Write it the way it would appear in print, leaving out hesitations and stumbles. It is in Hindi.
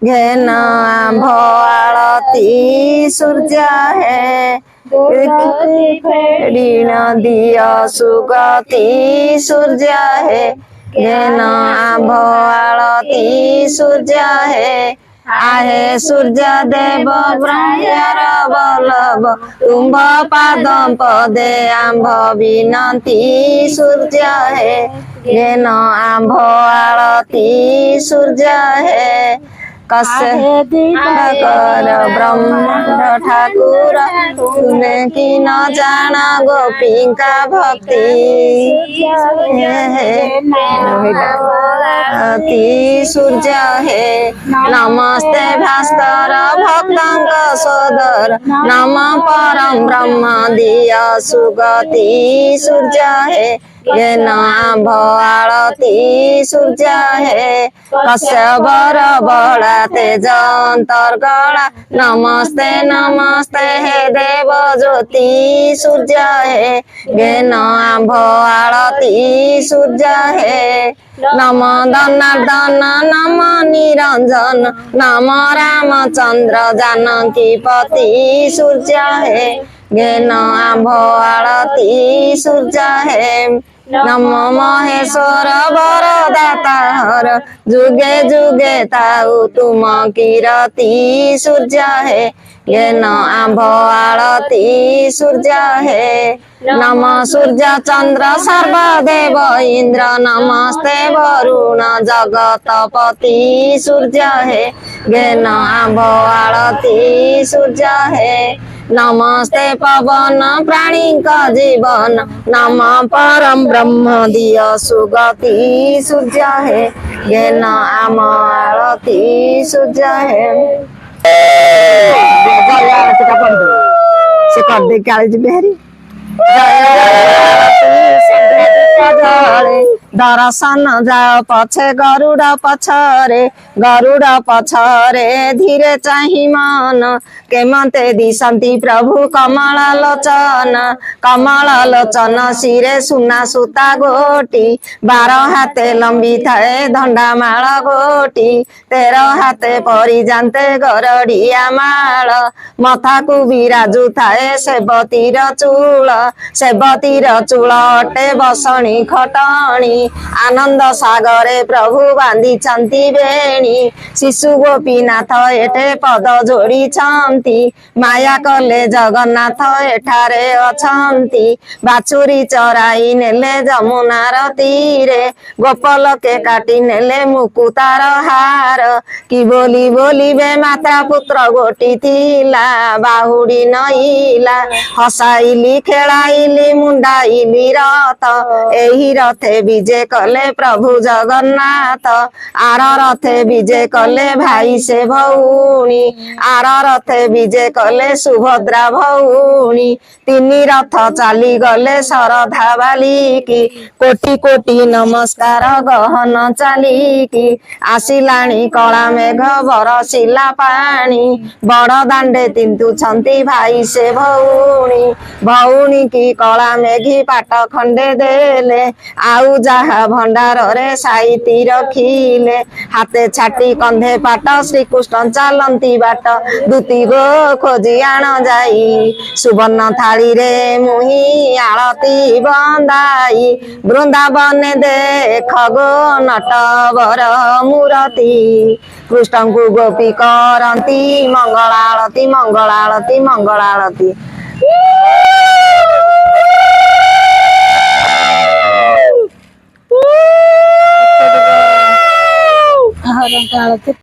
घेन आंभ आळती सूर्य है फेड़ी दिया सुगति सूर्य है घेन आंभ आळती सूर्य है आहे सूर्य देव ब्रह्मर बल्लभ तुम्भ पाद पदे आंभ विनती सूर्य है घेन आंभ आळती सूर्य है कस्य दिवाकर ब्रह्मांड ठाकुर तुने की न जाना गोपी का भक्ति सूर्य है नमस्ते भास्कर भक्तंग सोदर नम परम ब्रह्म दिया सुगति सूर्य है घेन आंभ आळती सूर्य है कश्यपर बड़ा तेज अंतर्गला नमस्ते नमस्ते हे देव ज्योति सूर्य है घेन आंभ आळती सूर्य है नम धनार्दन नम निरंजन नम रामचंद्र जानकी पति सूर्य है घेन आंभ आळती सूर्य है नम महेश्वर वरदाता हर जुगे जुगे ताऊ तुम कीरति सूर्य है घेन आंभ आळती सूर्य है नम सूर्य चंद्र सर्वदेव इंद्र नमस्ते वरुण जगतपति सूर्य है घेन आंभ आळती सूर्य है नमस्ते पवन प्राणी का जीवन नम परम ब्रह्म दिय सुगति सूर्य है घेन आंभ आळती सूर्य है से कर दे काली जी बिहारी दर्शन जाओ पछे गरुड़ पछरे धीरे चाही मन केमते दिशंती प्रभु कमल लोचन सिरे सुना सूता गोटी 12 हाथे लंबी थाए धंडा माल गोटी 13 हाथे परी जानते गरड़िया माल मथा को बिराजु थाए सेवतीर चूल अटे बसणी खटणी आनंद सागरे प्रभु बांधी चंती बेणी शिशु गोपीनाथ एठे पद जोड़ी छंती माया कले जगन्नाथ एठारे अछंती बाछुरी चराई नेले जमुनार तीरे गोपलके काटी नेले मुकुतार हार कि बोली बे माता पुत्र गोटी थिला बाहुड़ी नईला हसाइली खेलाइली मुंडाइली रथ एही रथे विजय कले प्रभु जगन्नाथ आर रथे विजय कले भाई से भौणी आर रथे विजय कले सुभद्रा भौणी 3 रथ चाली गले शरधा बालिकी कोटि कोटि नमस्कार गहन चालिकी आसिलाणी कला मेघ बरसिला पानी बड़ दांडे तिंतुछंती भाई से भौणी की कला मेघी पाट खंडे देले आउ जहा भंडार रे साइती रखिले हाथे छाटी कंधे पाट श्रीकृष्ण चलती बाट दूती गो खोजी आण जाई सुवर्ण थाली रे मुही आलती बंदाई वृंदावन देख गो नटवर मूर्ति कृष्ण को गोपी करती मंगलारती मंगलारती मंगलारती